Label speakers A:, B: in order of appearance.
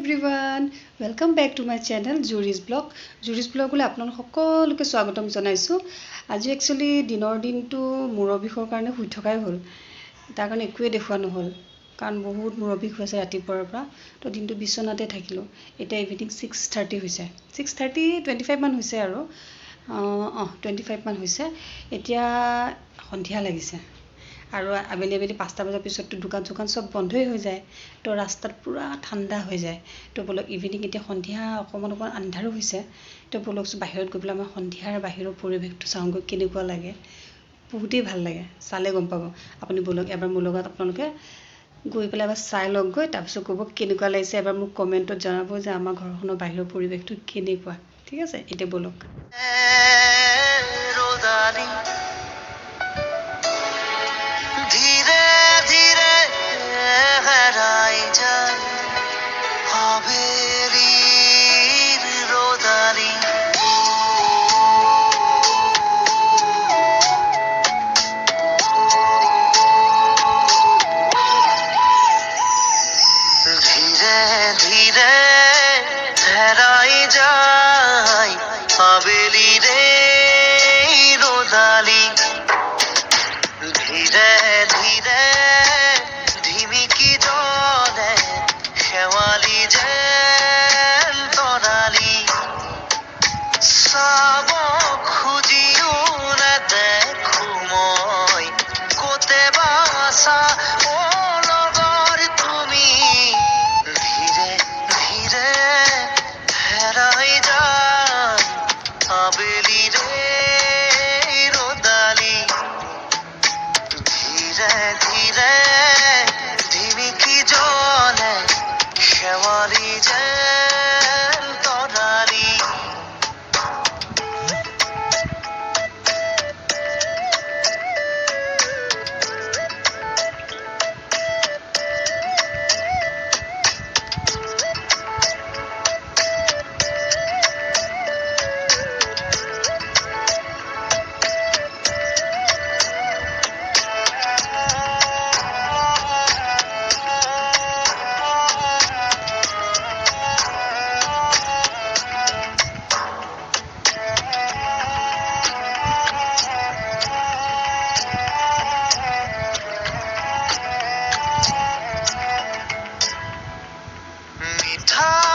A: everyone welcome back to my channel Juri's blog आपलोक सकलोके स्वागतम जनाइছো आज एक्चुअली दिन तो मूৰৰ বিষৰ কাৰণে শুই থকাই হ'ল তাৰ কাৰণে একোৱে দেখুৱা নহল কাৰণ বহুত मूৰৰ বিষ হৈছে ৰাতিপুৱাৰ পৰা তো দিনটো বিছনাতে থাকিলো এটা ইভিনিং 6:30 হৈছে 6:30 25 মান হৈছে আৰু 25 মান হৈছে এতিয়া সন্ধিয়া লাগিছে আৰু আবেলি 5টা বজাৰ পিছত তো দোকান সব বন্ধই হৈ যায় তো ৰাস্তাত পুৰা ঠাণ্ডা হৈ যায় তো বলক ইভিনিং এতিয়া সন্ধিয়া অকমান আন্ধাৰো হৈছে তো বলক বাহিৰত গৈ পেলাই মই সন্ধিয়াৰ বাহিৰৰ পৰিৱেশটো চাওঁগৈ কেনেকুৱা লাগে বহুতেই ভাল লাগে চালে গম পাব আপুনি বলক এবাৰ মোৰ লগত আপোনালোকে গৈ পেলাই এবাৰ চাই লওক গৈ তাৰপিছত ক'ব কেনেকুৱা লাগিছে এবাৰ মোক কমেণ্টত জনাব যে আমাৰ ঘৰখনৰ বাহিৰৰ পৰিৱেশটো কেনেকুৱা ঠিক আছে এতিয়া বলক
B: Time